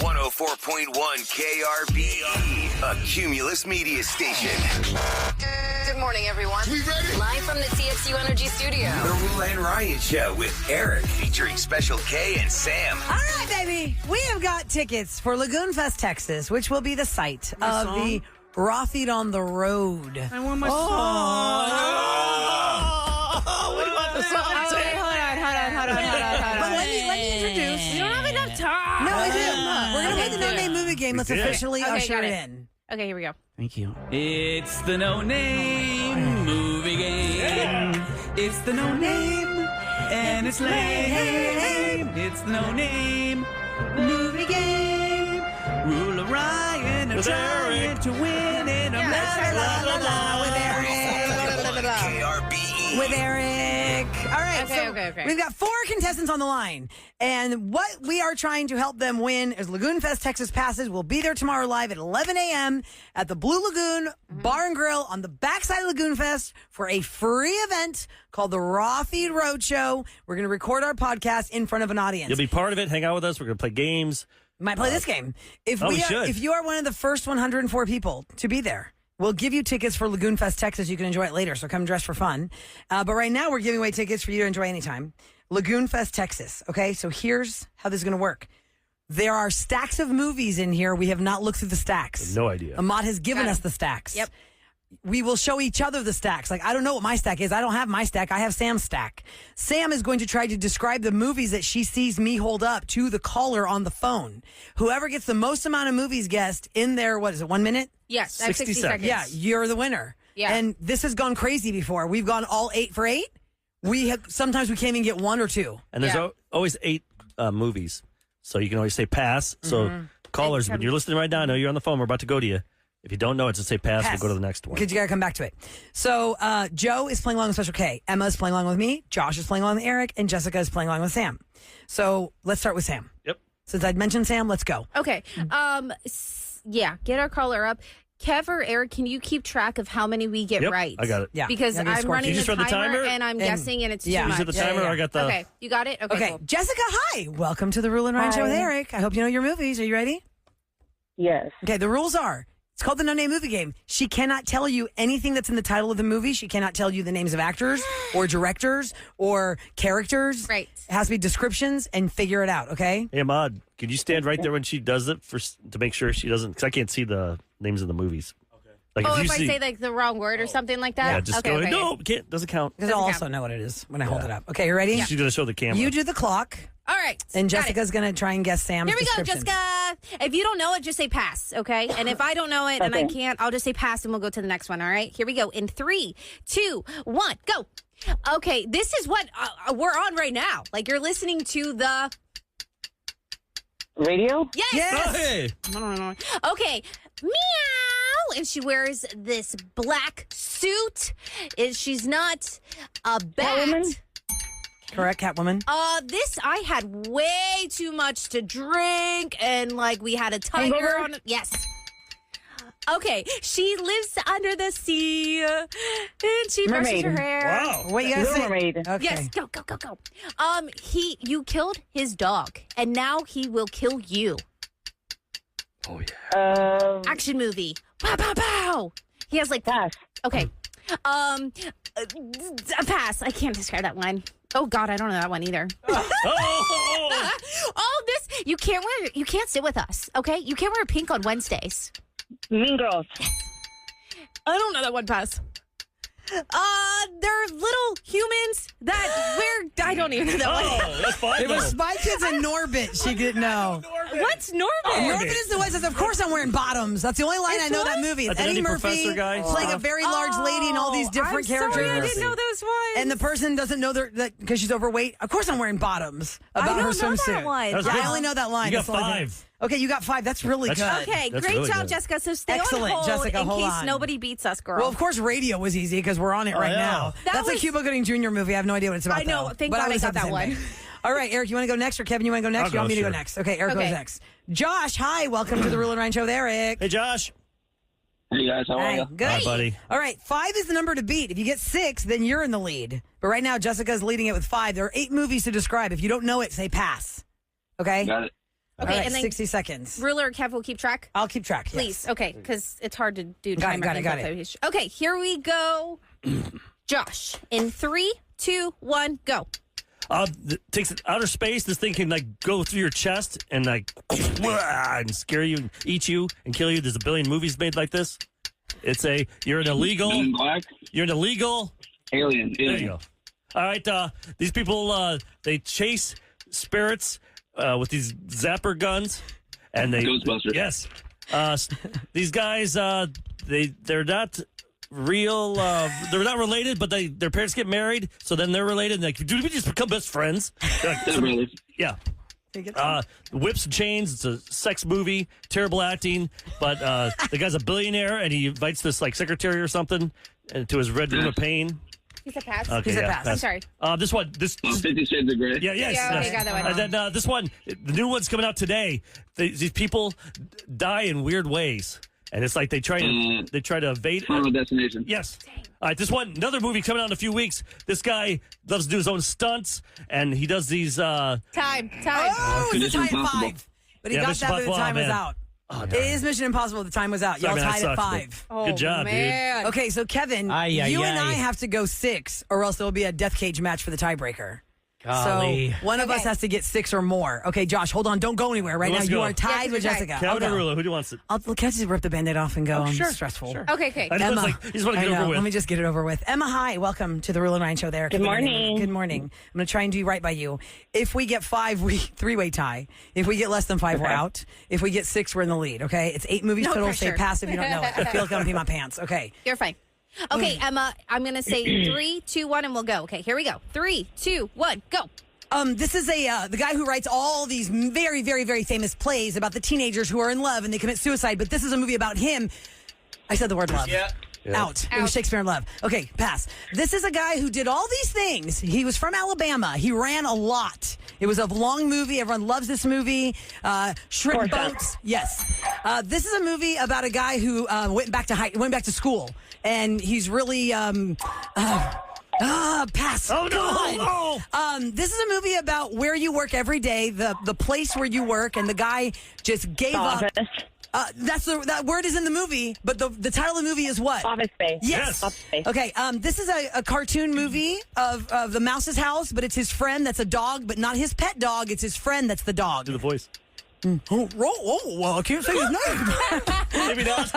104.1 KRBE, a Cumulus media station. Good morning, everyone. We ready? Live from the TXU Energy Studio. The Roula and Ryan Show with Eric, featuring Special K and Sam. All right, baby. We have got tickets for Lagoon Fest, Texas, which will be the site of the Raw Feed on the Road. I want my song. What about the song? Okay, hold on. But let me introduce. You don't have enough time. No, I do. We're going to play the No Name Movie Game. Let's officially usher got it it. in. Okay, here we go. Thank you. It's the No Name Movie Game. It's the No Name, and it's lame. It's the No Name Movie Game. Roula, Ryan are trying to win it. La la la la with Eric. KRBE. With Eric. All right. Okay. We've got 4 contestants on the line. And what we are trying to help them win is Lagoon Fest Texas passes. We'll be there tomorrow live at 11 a.m. at the Blue Lagoon Bar and Grill on the backside of Lagoon Fest for a free event called the Raw Feed Roadshow. We're going to record our podcast in front of an audience. You'll be part of it. Hang out with us. We're going to play games. Might play this game. If we should. If you are one of the first 104 people to be there, we'll give you tickets for Lagoon Fest, Texas. You can enjoy it later, so come dress for fun. But right now, we're giving away tickets for you to enjoy anytime. Lagoon Fest, Texas. Okay, so here's how this is going to work. There are stacks of movies in here. We have not looked through the stacks. No idea. Ahmad has given us the stacks. Yep. We will show each other the stacks. Like, I don't know what my stack is. I don't have my stack. I have Sam's stack. Sam is going to try to describe the movies that she sees me hold up to the caller on the phone. Whoever gets the most amount of movies guessed in there, 1 minute? Yes, I have 60 seconds. Yeah, you're the winner. Yeah. And this has gone crazy before. We've gone all 8 for 8. Sometimes we can't even get 1 or 2. And there's always 8 movies. So you can always say pass. So callers, when you're listening right now, I know you're on the phone. We're about to go to you. If you don't know it, just say pass. We'll go to the next one. Because you got to come back to it. So Joe is playing along with Special K. Emma is playing along with me. Josh is playing along with Eric. And Jessica is playing along with Sam. So let's start with Sam. Yep. Since I'd mentioned Sam, let's go. Okay. Get our caller up. Kev or Eric, can you keep track of how many we get Yep, right? I got it. Yeah. Because Yeah, I'm gonna I'm score. running You just the run the timer, timer? and I'm guessing, and it's Yeah. too You much. said the timer, yeah. I got the... Okay, you got it? Okay, cool. Jessica, hi. Welcome to the Rule and Ryan Show with Eric. I hope you know your movies. Are you ready? Yes. Okay, the rules are, it's called the No Name Movie Game. She cannot tell you anything that's in the title of the movie. She cannot tell you the names of actors or directors or characters. Right. It has to be descriptions and figure it out, okay? Hey, Ahmad, can you stand right there when she does it to make sure she doesn't... Because I can't see the names of the movies. Like Oh, you if I see, say like the wrong word or something like that? yeah, just okay, go, okay. no, can't, doesn't count. Because I'll also know what it is when I hold it up. Okay, you ready? She's going to show the camera. You do the clock, All right. and got it. Jessica's going to try and guess Sam's Here we go, description. Jessica. If you don't know it, just say pass, okay? And if I don't know it and I can't, I'll just say pass and we'll go to the next one, all right? Here we go. In 3, 2, 1, go. Okay, this is what we're on right now. Like you're listening to the... Radio? Yes. Yes. Hey! Okay. Meow. And she wears this black suit. She's not a bat. Catwoman? Correct, Catwoman. This I had way too much to drink, and like we had a tiger Hangover? on it. Yes. Okay, she lives under the sea, and she brushes Mermaid. her hair. Wow. What you guys Little say? Mermaid. Okay. Yes, go. You killed his dog, and now he will kill you. Oh, yeah. Action movie. Pow, pow, pow. He has like Pass. Okay. Pass. I can't describe that one. Oh God, I don't know that one either. Oh! All this you can't sit with us, okay? You can't wear pink on Wednesdays. Mean Girls. I don't know that one. Pass. They're little humans that wear. I don't even know that one. Oh, that's fine. It was Spy Kids and Norbit. She didn't know. What's Norbit? Norbit is the one that says, of course I'm wearing bottoms. That's the only line I know that movie. It's That's an Eddie Eddie Murphy Professor guy? playing a very large lady and all these different characters. Sorry, I didn't know those ones. And the person doesn't know that because she's overweight. Of course I'm wearing bottoms about I don't her know swimsuit. that one. That was Yeah, good. I only know that line. You got That's all I know. 5. Okay, you got 5. That's really good. Okay, That's great really job, good. Jessica. So stay Excellent, on hold Jessica, in hold case on. nobody beats us, girl. Well, of course, radio was easy because we're on it right yeah. now. That That's a was- Cuba Gooding Jr. movie. I have no idea what it's about. I know. though. Thank But God I would've got said the that same one. thing. All right, Eric, you want to go next, or Kevin, you want to go next? I'll You want me go, to go sure. next? Okay, Eric Okay. goes next. Josh, hi. Welcome to the Rule and Ryan Show with Eric. Hey, Josh. Hey guys, how are Hi, you? good. Hi, buddy. All right, 5 is the number to beat. If you get 6, then you're in the lead. But right now, Jessica's leading it with 5. There are 8 movies to describe. If you don't know it, say pass. Okay? Got it. All Okay, right, and then 60 seconds. Ruler or Kev will keep track. I'll keep track. Please. Yes. Okay, because it's hard to do. Got it, timer got it. info. Okay, here we go. Josh, in 3, 2, 1, go. Takes outer space. This thing can like go through your chest and like and scare you and eat you and kill you. There's a billion movies made like this. You're an illegal. Men in Black. You're an illegal. Alien. There you go. All right. These people they chase spirits with these zapper guns, and they Ghostbusters. Yes. These guys they're not real. They're not related, but their parents get married, so then they're related. And like, do we just become best friends? They're brothers. Yeah. Whips and chains. It's a sex movie. Terrible acting, but the guy's a billionaire, and he invites this like secretary or something to his red room of pain. He's a pass. Okay, He's a yeah, pass. I'm sorry. This one, 50 Shades of Grey. yeah, yes. Yeah, okay, got that one. And then this one, the new one's coming out today. These people die in weird ways, and it's like they try to evade. Final Destination. Yes. All right, this one, another movie coming out in a few weeks. This guy loves to do his own stunts, and he does these. Time. Oh, it's a tie at Impossible. 5. But he Yeah, got Mission that, but the Impossible, time was man. out. Oh, It darn. is Mission Impossible. The time was out. Sorry, Y'all man, that tied at sucks, 5. but Good job, man. Okay, so Kevin, Ay, ay, you and ay. I have to go 6, or else there will be a death cage match for the tiebreaker. Golly. So one of us has to get 6 or more. Okay, Josh, hold on. Don't go anywhere. Right Who now, wants to you go? are tied Yeah, with you're tied. Jessica. Kevin I'll or go. Roula, who wants it? Can I just rip the Band-Aid off and go? I'm stressful. Sure. Okay, okay. I just Emma, want to get I it know. over with. Let me just get it over with. Emma, hi. Welcome to the Roula and Ryan Show there. Good morning. Good morning. I'm going to try and do right by you. If we get 5, we 3-way tie. If we get less than 5, we're out. If we get 6, we're in the lead, okay? It's 8 movies No total. pressure. Say pass if you don't know it. I feel like I'm going to pee my pants. Okay. You're fine. Okay, Emma, I'm going to say 3, 2, 1, and we'll go. Okay, here we go. 3, 2, 1, go. This is the guy who writes all these very, very, very famous plays about the teenagers who are in love and they commit suicide, but this is a movie about him. I said the word love. Yeah. Out. It was Shakespeare in Love. Okay, pass. This is a guy who did all these things. He was from Alabama. He ran a lot. It was a long movie. Everyone loves this movie. Shrimp Boats. Yes. This is a movie about a guy who went back to school, and he's really pass. Oh, no. God. This is a movie about where you work every day, the place where you work, and the guy just gave up. That word is in the movie, but the title of the movie is what? Office Space. Yes. Office Space. Okay. This is a cartoon movie of the mouse's house, but it's his friend that's a dog, but not his pet dog. It's his friend that's the dog. Do the voice. Well, I can't say his name. Maybe not.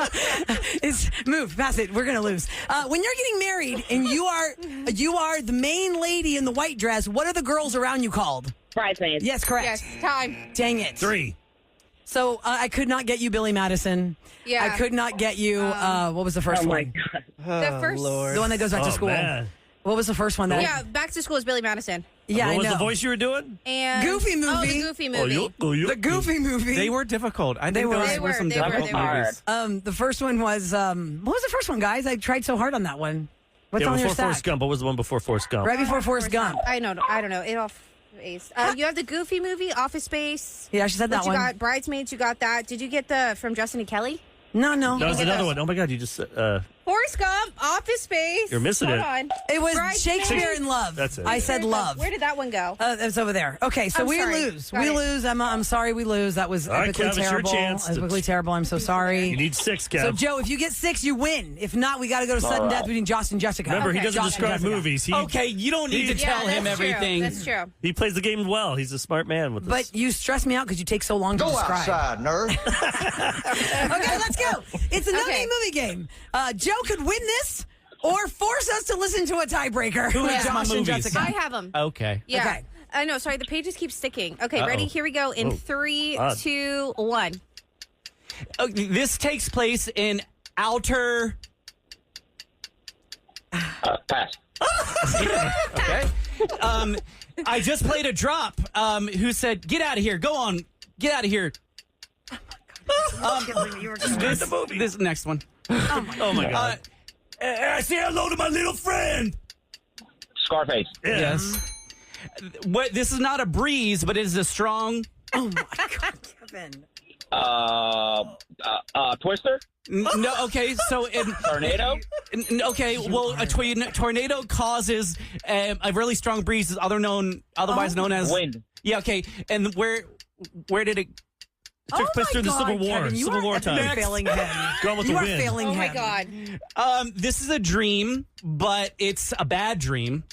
It's move, pass it. We're gonna lose. When you're getting married and you are the main lady in the white dress, what are the girls around you called? Bridesmaids. Yes, correct. Yes, time. Dang it. 3. So I could not get you Billy Madison. Yeah. I could not get you. What was the first Oh my one? God. The first. The one that goes back to school. Man. What was the first one? That Yeah, Back to School is Billy Madison. yeah, What I was know. the voice you were doing? And Goofy Oh, movie. the Goofy movie. The Goofy movie. They were difficult. I think were. those They were some They were. difficult They were. movies. The first one was what was the first one, guys? I tried so hard on that one. What's Yeah, on your before Forrest stack? Gump. What was the one before Forrest Gump? Right before Forrest Gump. I don't know. It all faced. You have the Goofy movie, Office Space. Yeah, she said that What you one. got? Bridesmaids, you got that. Did you get the from Justin and Kelly? No. That was get another those. one. Oh my God, you just Forrest Gump, Office Space. You're missing Hold it. on. It was Bridesmaids. Shakespeare in Love. That's it. I said love. Where did that one go? It's over there. Okay, so I'm we sorry. lose. Got We it. lose, Emma. I'm sorry we lose. That was All right, epically Kev, it's your terrible. chance to- Epically terrible. I'm so sorry. You need 6, Kev. So, Joe, if you get 6, you win. If not, we got to go to sudden death between Josh and Jessica. Remember, he Okay. doesn't Josh and describe Jessica. movies. Okay, you don't need to tell him that's true. everything. That's true. He plays the game well. He's a smart man with this. But you stress me out because you take so long to describe. nerd. Okay, let's go. It's a no-name movie game. Joe could win this or force us to listen to a tiebreaker. Who with has my Josh and movies? Jessica. I have them. Okay. Yeah. Okay. I know. Sorry, the pages keep sticking. Okay, ready? Here we go. In 3, odd. 2, 1. This takes place in outer. Pass. Okay. I just played a drop. Who said, "Get out of here! Go on, get out of here." This next one. oh my God. I say hello to my little friend. Scarface. Yeah. Yes. What? This is not a breeze, but it is a strong. Oh, my God, Kevin. Twister. No. Okay. So in. Tornado. Okay, well, a tornado causes a really strong breeze, otherwise known as Wind. Yeah, okay, and where did it took place during the Civil War. Kevin, you Civil are War epically time. failing him. Going with you the are wind. failing Oh him. my God. This is a dream, but it's a bad dream.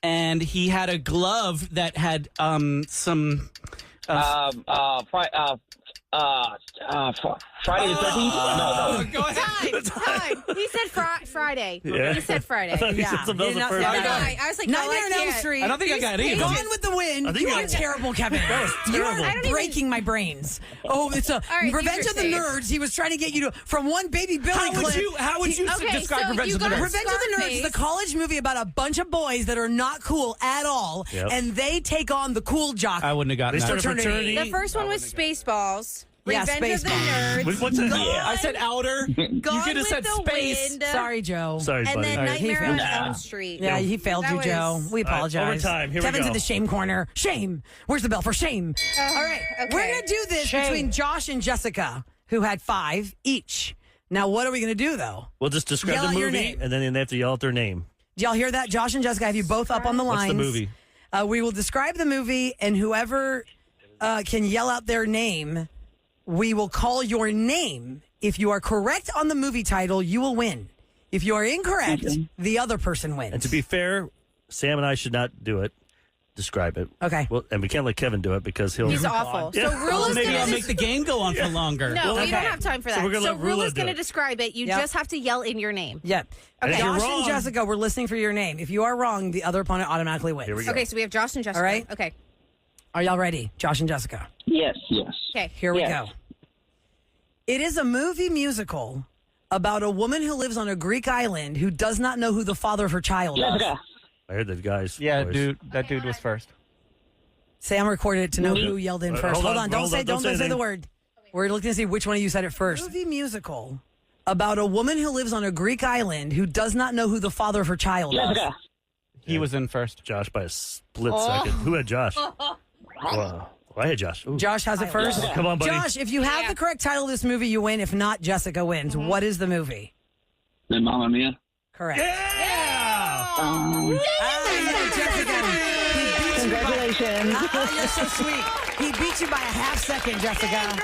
And he had a glove that had some. Friday the 13th? No. Go ahead. Time. He said Friday. Yeah. He said Friday. I thought he said something else Did at not first. say I was like, no, Nightmare I on Elm can't. Street. I don't think I got any of them. Gone with the Wind. I think You you are got- terrible, Kevin. That was You terrible. are I don't even- breaking my brains. Oh, it's a right, Revenge these of are the safe. Nerds. He was trying to get you to from one baby Billy How would clip. you Okay, describe so Revenge you of the got Nerds? Revenge of the Nerds is a college movie about a bunch of boys that are not cool at all, Yep. and they take on the cool jock. I wouldn't have gotten They that. started a fraternity. The first one was Spaceballs. Yeah, Revenge of the Spaceballs. Nerds. What's that? I said outer. You Gone could have with said the space. Wind. Sorry, Joe. Sorry, And buddy. then All right. Nightmare He on failed. Elm Street. Yeah, he failed you, That Joe. was- We apologize. overtime. Here we Kevin's go. in the shame corner. Shame. Where's the bell for shame? All right. okay. We're going to do this between Josh and Jessica, who had 5 each. Now, what are we going to do, though? We'll just describe Yell the out your movie, name. and then they have to yell out their name. Do y'all hear that? Josh and Jessica, I have you both up on the What's lines. the movie? We will describe the movie, and whoever can yell out their name, we will call your name. If you are correct on the movie title, you will win. If you are incorrect, the other person wins. And to be fair, Sam and I should not do it. Describe it. Okay. Well, and we can't let Kevin do it because he'll. He's awful. So Yeah. Rula's Maybe going I'll to make the game go on for longer. No, we Okay. don't have time for So that. we're gonna So let Roula Rula's do going to it. describe it. You Yep. just have to yell in your name. Yep. Okay. Josh you're and wrong. Jessica, we're listening for your name. If you are wrong, the other opponent automatically wins. Here we go. Okay, so we have Josh and Jessica. All right. Okay. Are y'all ready? Josh and Jessica. Yes. Okay. Here we Yes. go. It is a movie musical about a woman who lives on a Greek island who does not know who the father of her child is. Jessica. I heard that guy's. Yeah, voice. dude. That dude was first. Sam recorded it to know who yelled in first. hold Hold on, on. Don't hold say on, don't say the anything. word. We're looking to see which one of you said it first. Movie musical about a woman who lives on a Greek island who does not know who the father of her child is. Jessica. He was in first. Josh by a split second. Who had Josh? Wow. Well, I had Josh. Ooh. Josh has it first. Come on, buddy. Josh, if you have the correct title of this movie, you win. If not, Jessica wins. What is the movie? Then Mamma Mia. Correct. Yeah! Yeah, Jessica. He beat you by- Congratulations. You're so sweet. He beat you by a half second, Jessica.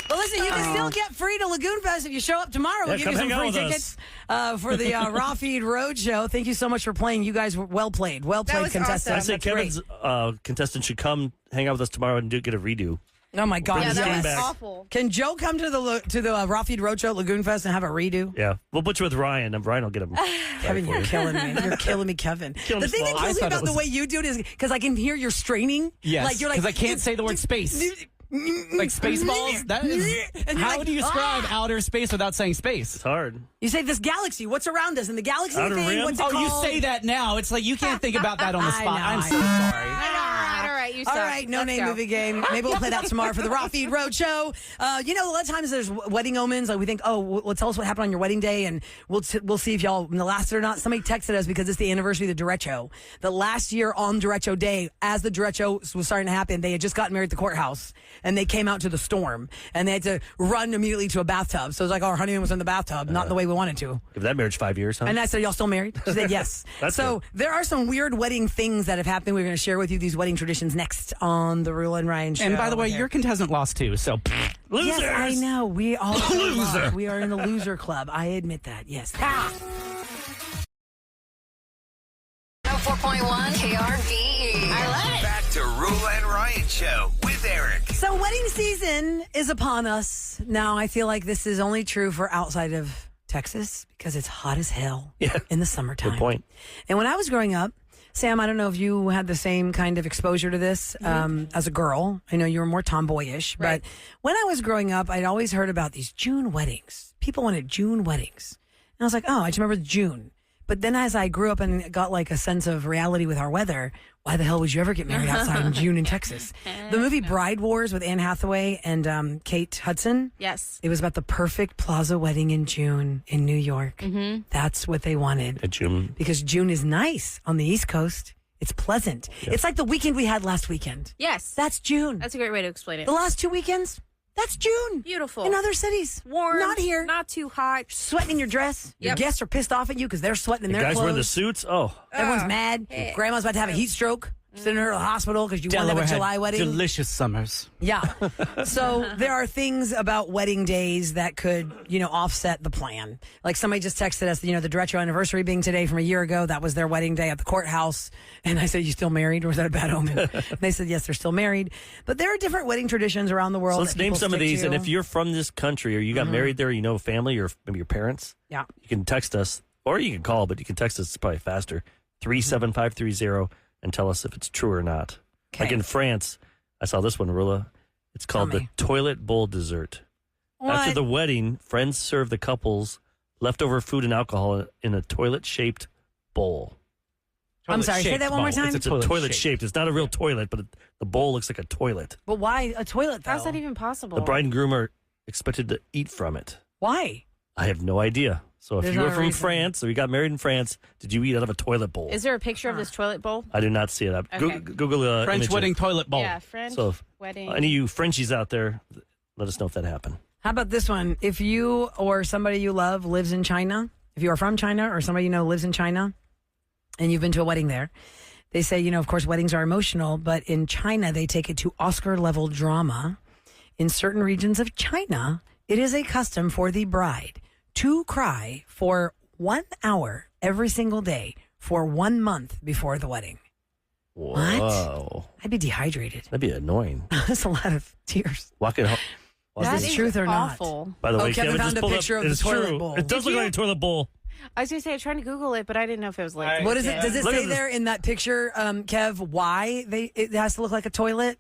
Well, listen, you can still get free to Lagoon Fest if you show up tomorrow. We'll Yeah, give you come some hang free out with tickets for the Raw Feed Road Show. Thank you so much for playing. You guys were well played. Well played, was contestants. awesome. I say That's great. Kevin's contestant should come hang out with us tomorrow and get a redo. Oh my God! Bring Yeah, his that game was back. awful. Can Joe come to the Raw Feed Road Show at Lagoon Fest and have a redo? Yeah, we'll put you with Ryan, and Ryan will get him. Kevin, you're killing me. You're killing me, Kevin. Killing The me thing that slow. I kills me thought about it the was- way you do it is because I can hear you're straining. Yes, like you're like because I can't say the word space. Like Spaceballs? That is. And you're How like, do you describe outer space without saying space? It's hard. You say this galaxy. What's around us? And the galaxy Outer thing. rim? What's it Oh, you called? say that now. It's like you can't think about that on the I spot. know, I'm I so know. sorry. All right, you All suck. right, no Let's name go. movie game. Maybe we'll play that tomorrow for the Raw Feed Road Show. You know, a lot of times there's wedding omens. Like we think, oh, well, tell us what happened on your wedding day, and we'll see if y'all lasted or not. Somebody texted us because it's the anniversary of the derecho. The last year on derecho day, as the derecho was starting to happen, they had just gotten married at the courthouse, and they came out to the storm, and they had to run immediately to a bathtub. So it was like, our honeymoon was in the bathtub, not the way we wanted to. Give that marriage 5 years, huh? And I said, y'all still married? She said, yes. That's so good. there are some weird wedding things that have happened. We're going to share with you these wedding traditions next on the Roula and Ryan Show. And by the way, here. your contestant lost too, so. Losers! Yes, I know. We all Loser. We are in the loser club. I admit that. Yes. Ah. 4.1 KRVE. I love it. Back to Roula and Ryan Show with Eric. So wedding season is upon us. Now, I feel like this is only true for outside of Texas because it's hot as hell in the summertime. Good point. And when I was growing up, Sam, I don't know if you had the same kind of exposure to this as a girl. I know you were more tomboyish, Right. but when I was growing up, I'd always heard about these June weddings. People wanted June weddings. And I was like, oh, I just remember June. But then as I grew up and got like a sense of reality with our weather, why the hell would you ever get married outside in June in Texas? The movie Bride Wars with Anne Hathaway and Kate Hudson. Yes. It was about the perfect plaza wedding in June in New York. Mm-hmm. That's what they wanted. At June. Because June is nice on the East Coast. It's pleasant. It's like the weekend we had last weekend. Yes. That's June. That's a great way to explain it. The last 2 weekends, that's June. Beautiful. In other cities. Warm. Not here. Not too hot. Sweating in your dress. Your Yep. guests are pissed off at you because they're sweating in The their guys clothes. wearing the suits. Oh, Everyone's mad. Grandma's about to have a heat stroke. sending her to the hospital because you want to Delaware have a had July wedding. delicious summers. Yeah. So there are things about wedding days that could, offset the plan. Like somebody just texted us, the retro anniversary being today from a year ago. That was their wedding day at the courthouse. And I said, you still married? Or was that a bad omen? And they said, yes, they're still married. But there are different wedding traditions around the world. So let's name some of these. To. And if you're from this country or you got married there, family or maybe your parents, yeah, you can text us or you can call, but you can text us. It's probably faster. 37530 and tell us if it's true or not. Okay. Like in France, I saw this one, Roula. It's called the toilet bowl dessert. What? After the wedding, friends serve the couples leftover food and alcohol in a toilet-shaped bowl. I'm sorry, say that one more time. It's a toilet-shaped. It's not a real toilet, but the bowl looks like a toilet. But why a toilet, though? How's that even possible? The bride and groom are expected to eat from it. Why? I have no idea. So if There's you were no from reason. France or you got married in France, did you eat out of a toilet bowl? Is there a picture of this toilet bowl? I did not see it. Okay. Google French image wedding of- toilet bowl. Yeah, French So if wedding. any of you Frenchies out there, let us know if that happened. How about this one? If you or somebody you love lives in China, if you are from China or somebody you know lives in China and you've been to a wedding there, they say, of course, weddings are emotional, but in China, they take it to Oscar-level drama. In certain regions of China, it is a custom for the bride to cry for 1 hour every single day for 1 month before the wedding. Whoa. I'd be dehydrated. That'd be annoying. That's a lot of tears. Walking home. Is That this is truth or awful. not? By the way, Kevin found just a pulled picture up, of the it's toilet true. bowl. It does look like a toilet bowl. I was going to say, I was trying to Google it, but I didn't know if it was like. What is it? Does it Look say at this. there in that picture, Kev, why it has to look like a toilet?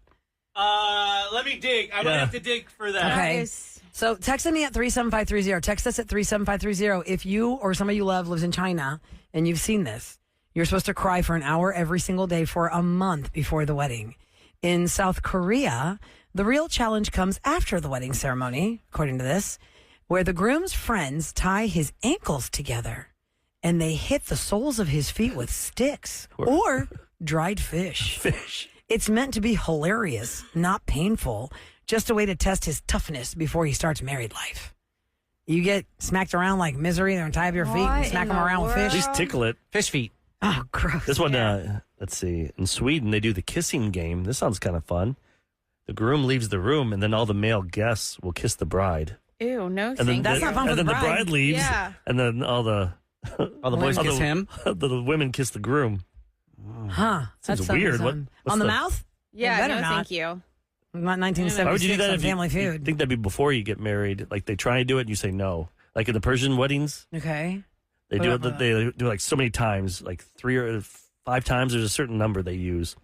Let me dig. I might have to dig for that. Okay. So text me at 37530. Text us at 37530. If you or somebody you love lives in China and you've seen this, you're supposed to cry for an hour every single day for a month before the wedding. In South Korea, the real challenge comes after the wedding ceremony, according to this, where the groom's friends tie his ankles together and they hit the soles of his feet with sticks or dried fish. It's meant to be hilarious, not painful, just a way to test his toughness before he starts married life. You get smacked around like Misery, they're tie up your feet and What smack in them the around with At fish. least tickle it. Fish feet. Oh, gross. This one, let's see. In Sweden, they do the kissing game. This sounds kind of fun. The groom leaves the room, and then all the male guests will kiss the bride. Ew, no, And then, thank That's you. not fun for and the then the bride. bride leaves, Yeah. and then all the boys kiss him. The women kiss the groom. Huh. Seems That's weird. something. What's On the the- mouth? Yeah, better no, not. thank you. Not 1976 Why would you do that on if Family you Feud. think that'd be before you get married? Like they try and do it, and you say no. Like in the Persian weddings, Okay. they do it. They do it like so many times, like 3 or 5 times. There's a certain number they use.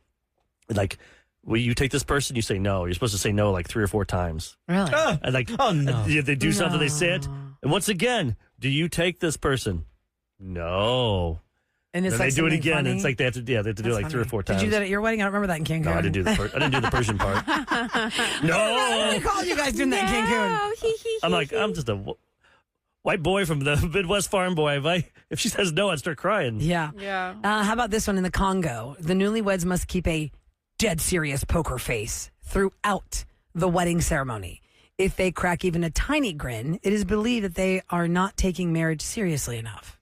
Like, will you take this person? You say no. You're supposed to say no like 3 or 4 times. Really? And like, Oh, no. if they do something, they say it. And once again, do you take this person? No. And it's Then like they do it something again. funny? It's like they have to do it like That's 3 or funny. 4 times. Did you do that at your wedding? I don't remember that in Cancun. No, I didn't do the I didn't do the Persian part. I No. recall you guys doing that in Cancun. I'm like, I'm just a white boy from the Midwest farm boy. If she says no, I'd start crying. Yeah. Yeah. How about this one in the Congo? The newlyweds must keep a dead serious poker face throughout the wedding ceremony. If they crack even a tiny grin, it is believed that they are not taking marriage seriously enough.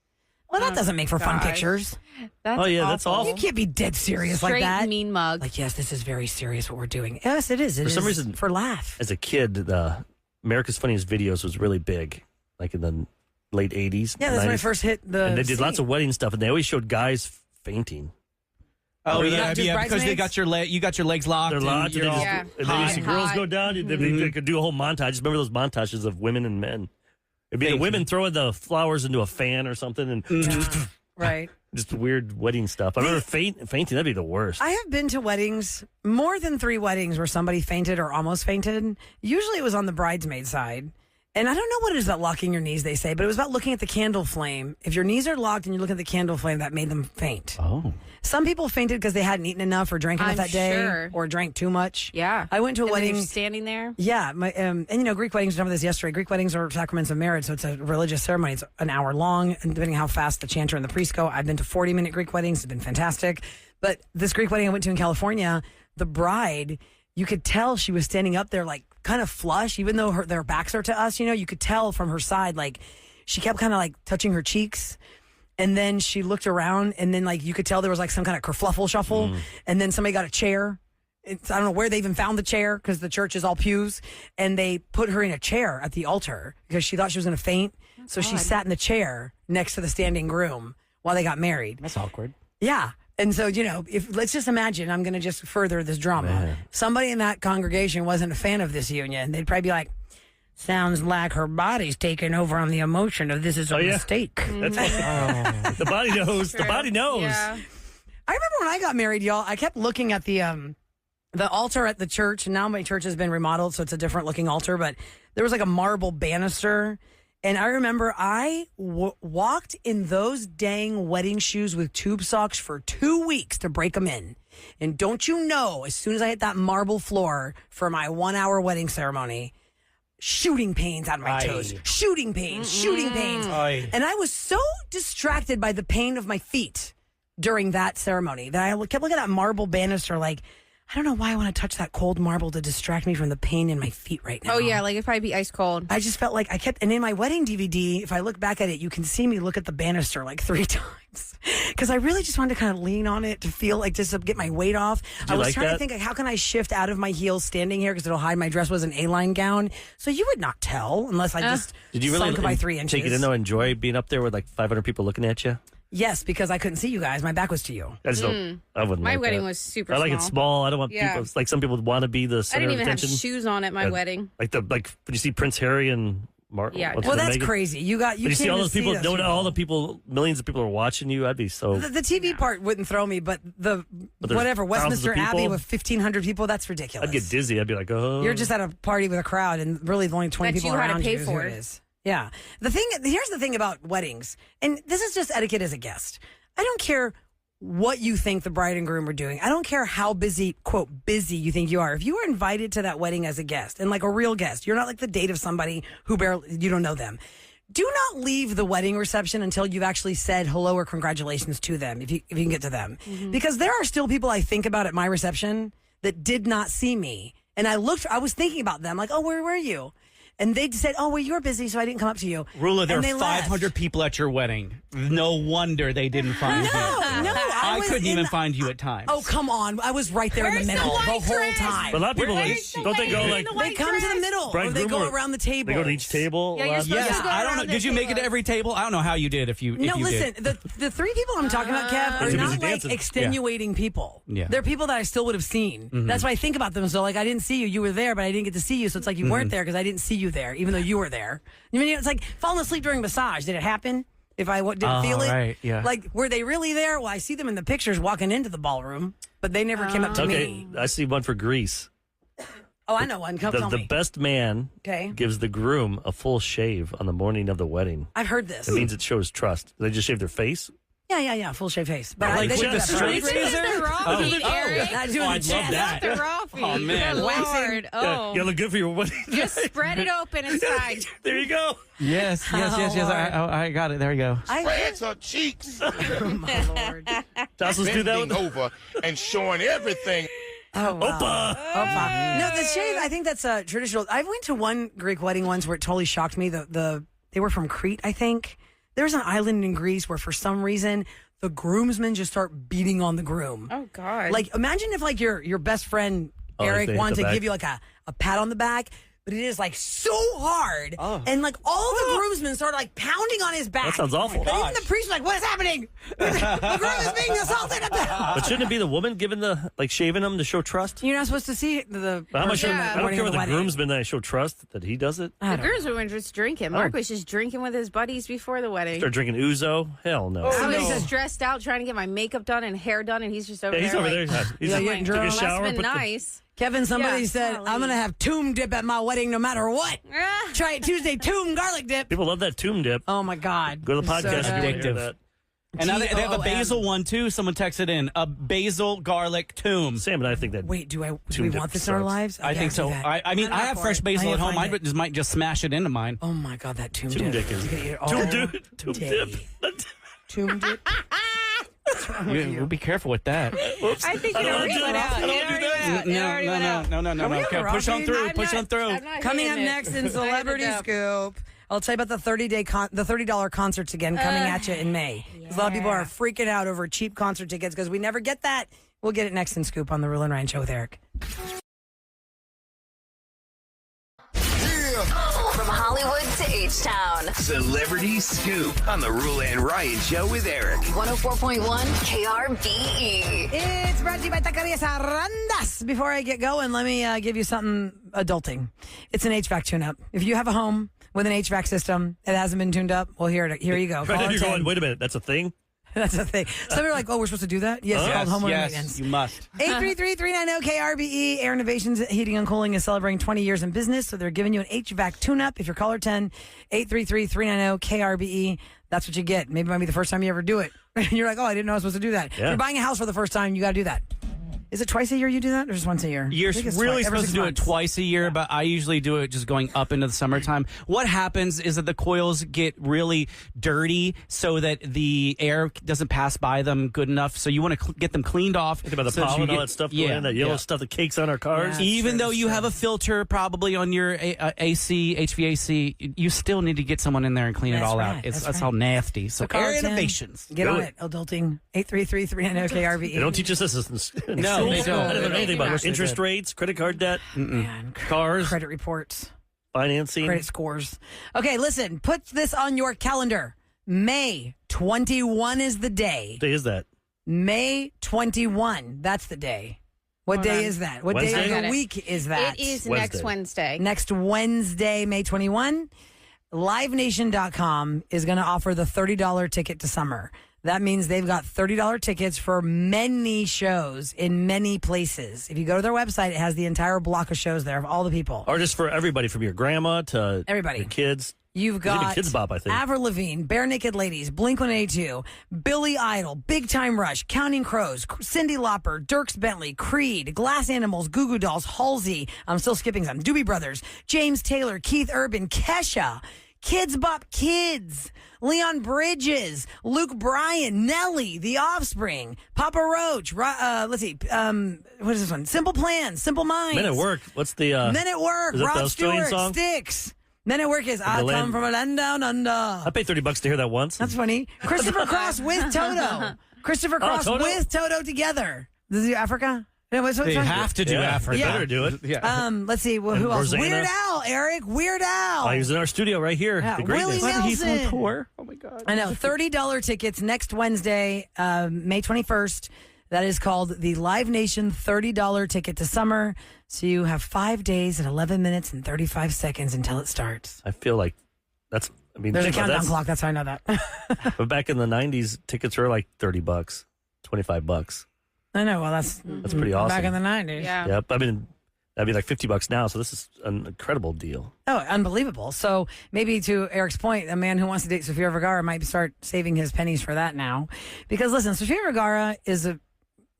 Well, that doesn't make for fun gosh. pictures. That's Oh, yeah, that's awful. You can't be dead serious Straight like that. mean mug. Like, yes, this is very serious what we're doing. Yes, it is. It For some is reason- for laugh. As a kid, the America's Funniest Videos was really big, like in the late 80s. Yeah, that's when I 90s. first hit the And they did lots scene. of wedding stuff, and they always showed guys fainting. Oh, Not yeah, just yeah, because they bridesmaids? got you got your legs locked. They're and locked, and you're they, all- just, Yeah. and then you see Hot. girls go down. They could do a whole montage. Just remember those montages of women and men. It'd be the Thank women you. throwing the flowers into a fan or something, and Right. just weird wedding stuff. I remember fainting. That'd be the worst. I have been to weddings, more than 3 weddings where somebody fainted or almost fainted. Usually it was on the bridesmaid side. And I don't know what it is about locking your knees, they say, but it was about looking at the candle flame. If your knees are locked and you look at the candle flame, that made them faint. Oh. Some people fainted because they hadn't eaten enough or drank enough I'm that day sure. or drank too much. Yeah. I went to a And then you're wedding. standing there. Yeah, and Greek weddings, we talked about this yesterday. Greek weddings are sacraments of marriage, so it's a religious ceremony. It's an hour long, and depending on how fast the chanter and the priest go. I've been to 40-minute Greek weddings. It's been fantastic. But this Greek wedding I went to in California, the bride, you could tell she was standing up there like kind of flush, even though their backs are to us, you could tell from her side, like she kept kind of like touching her cheeks. And then she looked around, and then like you could tell there was like some kind of kerfluffle shuffle. And then somebody got a chair. I don't know where they even found the chair because the church is all pews. And they put her in a chair at the altar because she thought she was going to faint. So she sat in the chair next to the standing groom while they got married. That's awkward. Yeah. And so, if let's just imagine, I'm going to just further this drama. Somebody in that congregation wasn't a fan of this union. They'd probably be like, sounds like her body's taking over on the emotion of this is a mistake. That's the body knows. The body knows. Yeah. I remember when I got married, y'all, I kept looking at the altar at the church, and now my church has been remodeled, so it's a different looking altar, but there was like a marble banister. And I remember I walked in those dang wedding shoes with tube socks for 2 weeks to break them in. And don't you know, as soon as I hit that marble floor for my 1 hour wedding ceremony, shooting pains on my toes, shooting pains. And I was so distracted by the pain of my feet during that ceremony that I kept looking at that marble banister like, I don't know why I want to touch that cold marble to distract me from the pain in my feet right now. Oh, yeah, like it'd probably be ice cold. I just felt like and in my wedding DVD, if I look back at it, you can see me look at the banister like 3 times. Because I really just wanted to kind of lean on it to feel like just to get my weight off. I was trying to think, like, how can I shift out of my heels standing here because it'll hide my dress was an A-line gown. So you would not tell unless I just Did you really sunk by 3 inches. take it in, though, enjoy being up there with like 500 people looking at you? Yes, because I couldn't see you guys. My back was to you. I just don't. I wouldn't. My like wedding that. was super I like small. it small. I don't want Yeah. people. Like some people want to be the I center didn't of even have attention. shoes on at my wedding. Like when you see Prince Harry and Martin. Yeah, Well, that's crazy. You But you can't see all even those people. those Don't all the people. Millions of people are watching you. I'd be so. The TV part wouldn't throw me, but there's whatever thousands Westminster of people. Abbey with 1,500 people, that's ridiculous. I'd get dizzy. I'd be like, oh. You're just at a party with a crowd, and really the only 20 That people you had to around pay you. Is who for. it is. Yeah. Here's the thing about weddings, and this is just etiquette as a guest. I don't care what you think the bride and groom are doing. I don't care how busy, quote, busy you think you are. If you are invited to that wedding as a guest, and like a real guest, you're not like the date of somebody who you don't know them. Do not leave the wedding reception until you've actually said hello or congratulations to them, if you can get to them. Because there are still people I think about at my reception that did not see me. And I was thinking about them, like, oh, where were you? And they said, oh, well, you were busy, so I didn't come up to you. Roula, there And are they left. 500 people at your wedding. No wonder they didn't find you. No, I was couldn't in even the- find you at times. Oh, come on. I was right there in Where's the the middle the white whole dress? time. But a lot of people Where's the don't they go lady like in the They white come to the dress? middle, bride or and they groom go or- around the table. They go to each table. Yeah, you're a lot. supposed Yeah, to go I don't around know. the Did you make it to table. every table? I don't know how you did. If you listen, did. the 3 people I'm talking about, Kev, are Busy not like dancing. extenuating people. Yeah. They're people that I still would have seen. That's why I think about them. So, like, I didn't see you. You were there, but I didn't get to see you. So it's like you weren't there because I didn't see you there, even though you were there. I mean, it's like falling asleep during massage. Did it happen? If I didn't feel it? right, yeah. Like, were they really there? Well, I see them in the pictures walking into the ballroom, but they never came up to Okay, me. I see one for Greece. Oh, I know one. Come tell The me. best man Okay. gives the groom a full shave on the morning of the wedding. I've heard this. It means it shows trust. They just shave their face. Yeah. Full shave face. But Like they with do the that straight first. razor? The raw feet, Eric. Not doing I'd the love chest. that. The raw feet. Oh, man. Good Waxing. Lord. Yeah, Oh. you look good for your wedding. Just spread it open. It's fine. There you go. Yes. I got it. There you go. Spreads her cheeks, Oh, my Lord. Tassels do that with bending over and showing everything. Oh, wow. Opa. No, the shave, I think that's traditional. I went to one Greek wedding once where it totally shocked me. They were from Crete, I think. There's an island in Greece where for some reason the groomsmen just start beating on the groom. Oh, God. Like, imagine if like your best friend Oh, like Eric they hit wanted the to back. give you like a pat on the back, but it is like so hard, and like all the groomsmen started like pounding on his back. That sounds awful. But even the priest was like, "What is happening? The groom is being assaulted." But shouldn't it be the woman giving shaving him to show trust? You're not supposed to see the. How much? person I don't morning care of with the wedding. groomsman that I show trust that he does it. I The don't know. groomsmen were just drinking. Mark was just drinking with his buddies before the wedding. Start drinking ouzo? Hell no. I was no. just dressed out trying to get my makeup done and hair done, and he's just over Yeah, he's there. over like, there. He's Yeah, like, getting took a drunk. Well, shower. that's been put the- nice. Kevin, somebody Yeah, said, golly. "I'm going to have tomb dip at my wedding no matter what." Ah. Try it Tuesday, tomb garlic dip. People love that tomb dip. Oh my God! Go to the It's so podcast if you want to hear addictive. that. And now they have a TOOM. basil one too. Someone texted in a basil garlic tomb. Sam and I think that. Wait, do we Tomb want dip this in our sucks. lives? I Okay, think I'll so. do that. I mean, I'm I up have for fresh it. basil I at need to home. find I it. might just smash it into mine. Oh my God, that tomb Tomb dip. dip is- You gotta eat it all Tomb dip. Tomb day. dip. Tomb dip. What's wrong with you? We'll be careful with that. Whoops. I think I it don't wanna already do went that. out. I don't It wanna do already that. went out. It already went out. No. Are we on Okay, the push rock on page? through. I'm Push not- on through. I'm not Coming up hitting it. next in I had to Celebrity dip. Scoop, I'll tell you about the $30 concerts again coming at you in May. 'Cause a lot of people are freaking out over cheap concert tickets because we never get that. We'll get it next in Scoop on the Roula and Ryan Show with Eric. From Hollywood to H-Town. Celebrity Scoop on the Roula and Ryan Show with Eric. 104.1 KRVE. It's brought to you by Taqueria Sarandas. Before I get going, let me give you something adulting. It's an HVAC tune-up. If you have a home with an HVAC system that hasn't been tuned up, well, here you go. Right, you're 10. going, wait a minute, that's a thing? That's the thing. Some people are like, oh, we're supposed to do that? Yes, it's called homeowner maintenance. You must. 833-390-KRBE. Air Innovations Heating and Cooling is celebrating 20 years in business, so they're giving you an HVAC tune-up. If you're caller 10, 833-390-KRBE, that's what you get. Maybe it might be the first time you ever do it. And you're like, oh, I didn't know I was supposed to do that. Yeah. If you're buying a house for the first time, you got to do that. Is it twice a year you do that, or just once a year? You're I think it's really every supposed to 6 do months. it twice a year, but I usually do it just going up into the summertime. What happens is that the coils get really dirty so that the air doesn't pass by them good enough. So you want to get them cleaned off. Think about the so that pollen, you all get- that stuff going in, that yellow stuff that cakes on our cars. Yeah. Even true, though you true. have a filter probably on your AC, HVAC, you still need to get someone in there and clean it That's all right, out. that's That's right. all nasty. So Caller Air 10, Innovations. Get Do on it. it. Adulting. 833-390-KRBE. They don't teach us this in No, school. they don't. I don't know anything about Wish they interest did. rates, credit card debt, Man, cars, credit reports. financing. Credit scores. Okay, listen, put this on your calendar. May 21 is the day. What day is that? May 21. That's the day. What day is that? What day Wednesday? of the week is that? It is Wednesday. next Wednesday. Next Wednesday, May 21. LiveNation.com is going to offer the $30 ticket to summer. That means they've got $30 tickets for many shows in many places. If you go to their website, it has the entire block of shows there of all the people. Artists for everybody, from your grandma to Everybody. your kids. You've There's even got Kids Bop, I think. Avril Lavigne, Bare Naked Ladies, Blink-182, Billy Idol, Big Time Rush, Counting Crows, Cyndi Lauper, Dierks Bentley, Creed, Glass Animals, Goo Goo Dolls, Halsey. I'm still skipping some. Doobie Brothers, James Taylor, Keith Urban, Kesha, Kids Bop Kids, Leon Bridges, Luke Bryan, Nelly, The Offspring, Papa Roach. Let's see. What is this one? Simple Plans, Simple Minds. Men at Work. What's the Men at Work. is that the Rod Australian Stewart. song? Sticks. Men at Work is I land- come from a land down under. I paid $30 to hear that once. That's funny. Christopher Cross with Toto. Christopher Cross Toto? with Toto together. This is Africa. No, They have to do Yeah, Africa. They better do it. Yeah. Let's see. Well, And who else? Rosanna. Weird Al, Eric. Weird Al. Oh, he was in our studio right here. Yeah, The greatness. Willie He's on Nelson. tour. Oh my God. I know. $30 tickets next Wednesday, May 21st. That is called the Live Nation $30 ticket to summer. So you have 5 days and 11 minutes and 35 seconds until it starts. I feel like that's. I mean, There's a think about countdown that. clock. That's how I know that. But back in the '90s, tickets were like $30, $25. I know. Well, that's Pretty awesome. back in the 90s. Yeah. Yep. I mean, that'd be like $50 now. So this is an incredible deal. Oh, unbelievable. So maybe to Eric's point, a man who wants to date Sofia Vergara might start saving his pennies for that now. Because listen, Sofia Vergara is a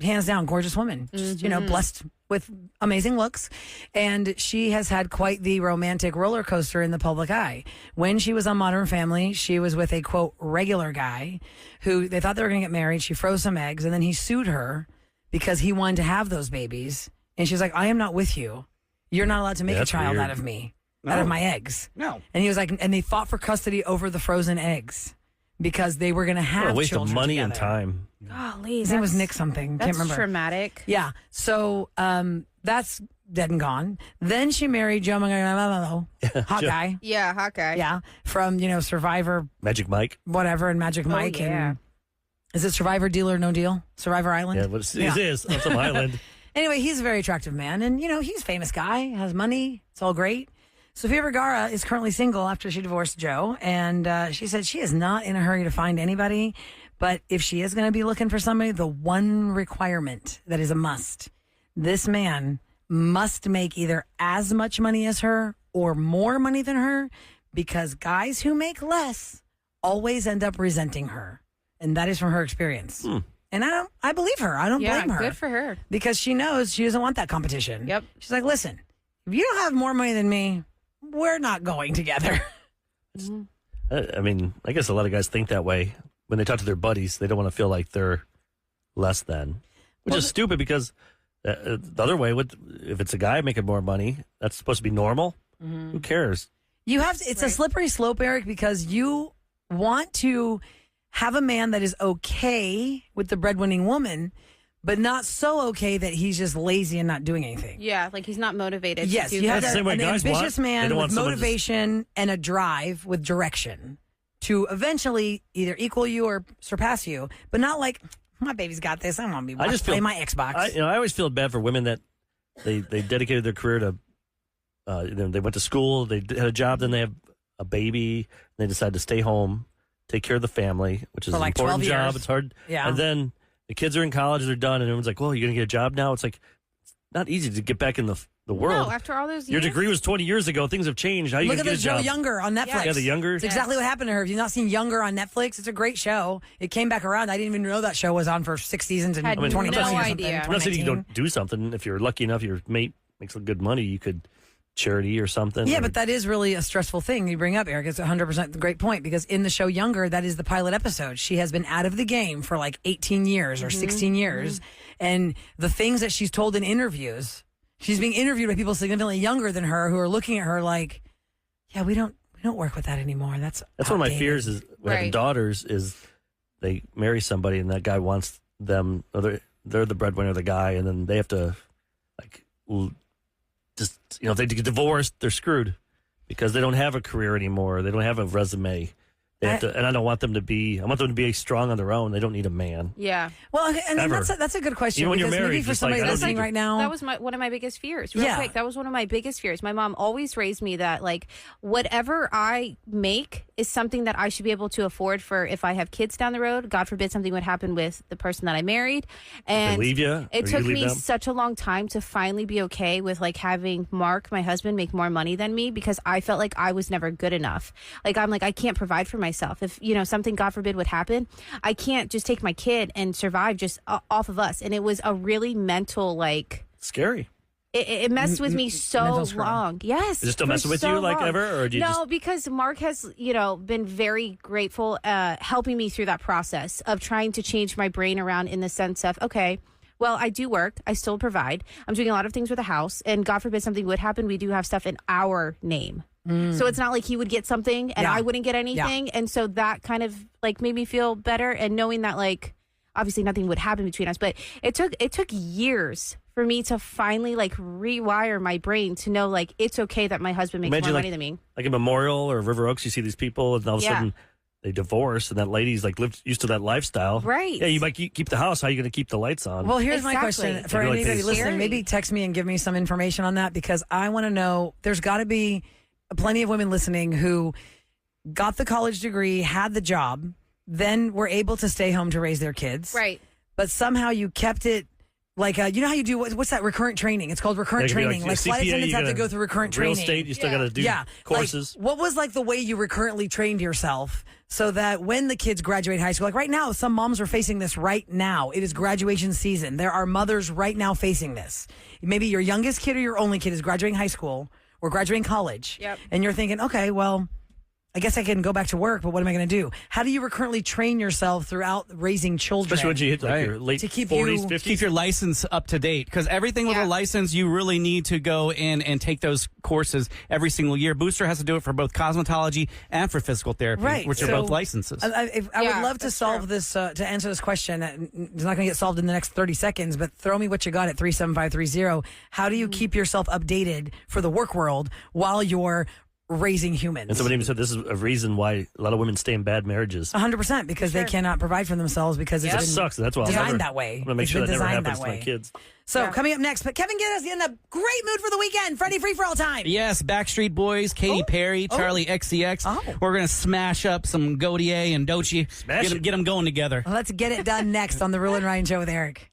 hands down gorgeous woman. Just, blessed with amazing looks. And she has had quite the romantic roller coaster in the public eye. When she was on Modern Family, she was with a quote regular guy who they thought they were going to get married. She froze some eggs and then he sued her because he wanted to have those babies. And she's like, I am not with you. You're not allowed to make a That's child weird. out of me, out of my eggs. No. And he was like, and they fought for custody over the frozen eggs because they were going to have What a waste of children money and together. time. Golly, His name was that's- Nick something. That's Can't remember. traumatic. Yeah. So that's dead and gone. Then she married Joe Manganiello, hot Joe. guy. Yeah, hot guy. Yeah. From, Survivor, Magic Mike. whatever, and Magic Mike. yeah. And is it Survivor Deal or No Deal? Survivor Island? Yeah, but Yeah. it is on some island. Anyway, he's a very attractive man, and he's a famous guy, has money, it's all great. Sofia Vergara is currently single after she divorced Joe, and she said she is not in a hurry to find anybody, but if she is going to be looking for somebody, the one requirement that is a must, this man must make either as much money as her or more money than her, because guys who make less always end up resenting her, and that is from her experience. And I believe her. I don't Yeah, blame her. good for her. Because she knows she doesn't want that competition. Yep. She's like, listen, if you don't have more money than me, we're not going together. I mean, I guess a lot of guys think that way. When they talk to their buddies, they don't want to feel like they're less than, which is stupid because the other way, if it's a guy making more money, that's supposed to be normal. Who cares? You have to, it's a slippery slope, Eric, because you want to have a man that is okay with the breadwinning woman, but not so okay that he's just lazy and not doing anything. Yeah, like he's not motivated. Yes, to do you have that. Same way an guys ambitious want. They man don't with want someone motivation and a drive with direction to eventually either equal you or surpass you, but not like, my baby's got this. I want to be playing my Xbox. I always feel bad for women that they dedicated their career to, they went to school, they had a job, then they have a baby, and they decide to stay home, take care of the family, which is For an like important 12 job. years. It's hard. Yeah. And then the kids are in college, they're done, and everyone's like, well, you're going to get a job now? It's like, it's not easy to get back in the world. No, after all those Your years. degree was 20 years ago. Things have changed. How are you Look going at to the get a show job? Younger on Netflix. Yeah, the Younger. It's exactly what happened to her. If you've not seen Younger on Netflix, it's a great show. It came back around. I didn't even know that show was on for 6 seasons in Had 2020 no or something. idea. I'm not saying you 2019. don't do something. If you're lucky enough, your mate makes good money, you could charity or something. Yeah, or- but that is really a stressful thing you bring up, Eric. It's 100% the great point because in the show Younger, that is the pilot episode. She has been out of the game for like 18 years or 16 years. And the things that she's told in interviews, she's being interviewed by people significantly younger than her who are looking at her like, yeah, we don't work with that anymore. That's one of my outdated. fears is having Right. daughters is they marry somebody and that guy wants them, or they're the breadwinner of the guy, and then they have to like just, if they get divorced, they're screwed because they don't have a career anymore. They don't have a resume. They have to, and I don't want them to be. I want them to be strong on their own. They don't need a man. Yeah. Well, and Ever. that's a good question. Even when you're because maybe married, for just somebody like, I don't listening think- right now, That was one of my biggest fears. Real Yeah. quick, that was one of my biggest fears. My mom always raised me that like whatever I make is something that I should be able to afford for if I have kids down the road. God forbid something would happen with the person that I married. And leave you, or it you took leave me them? such a long time to finally be okay with like having Mark, my husband, make more money than me because I felt like I was never good enough. Like I'm like, I can't provide for myself. If something, God forbid, would happen, I can't just take my kid and survive just off of us. And it was a really mental like Scary. it messed with me so mental screw. long. Yes. Is it still for messing with so you like long. ever, or do you no, just? because Mark has, been very grateful, helping me through that process of trying to change my brain around in the sense of, okay, well, I do work. I still provide. I'm doing a lot of things with the house. And God forbid something would happen, we do have stuff in our name. So it's not like he would get something and Yeah. I wouldn't get anything. And so that kind of like made me feel better. And knowing that like, obviously nothing would happen between us, but it took years for me to finally like rewire my brain to know like it's okay that my husband makes Imagine more like, money than me. like in Memorial or River Oaks, you see these people, and all of a Yeah. sudden they divorce, and that lady's like used to that lifestyle. Right. Yeah, you might keep the house. How are you going to keep the lights on? well, here's my Exactly. question for Maybe like anybody this. listening. Scary. Maybe text me and give me some information on that because I want to know. There's got to be plenty of women listening who got the college degree, had the job, then were able to stay home to raise their kids. Right. But somehow you kept it like, you know how you do, what's that recurrent training? It's called recurrent It could be training. Like, a flight CPA, attendants you have to gotta- go through recurrent real training. estate, you still got to do Yeah. courses. Like, what was like the way you recurrently trained yourself so that when the kids graduate high school, like right now, some moms are facing this right now. It is graduation season. There are mothers right now facing this. Maybe your youngest kid or your only kid is graduating high school or graduating college. Yep. And you're thinking, okay, well, I guess I can go back to work, but what am I going to do? How do you recurrently train yourself throughout raising children? Especially when you hit like Right. your late To keep 40s, you- 50s. Keep your license up to date because everything with Yeah. a license, you really need to go in and take those courses every single year. Booster has to do it for both cosmetology and for physical therapy, Right. which are So, both licenses. I would Yeah, love to that's solve true. this, to answer this question. It's not going to get solved in the next 30 seconds, but throw me what you got at 37530. How do you keep yourself updated for the work world while you're raising humans? And somebody even said this is a reason why a lot of women stay in bad marriages. 100% because they cannot provide for themselves because it's It been sucks. That's why I'll designed never, that way. I'm going to make It's sure been that never designed happens that to my way. kids. So Yeah. coming up next, but Kevin, get us in a great mood for the weekend. Freddie Free for all time. Yes, Backstreet Boys, Katy Perry, Charlie XCX. Oh. We're going to smash up some Gaudier and Doechii. Smash it. Get them going together. Let's get it done next on the Roula and Ryan Show with Eric.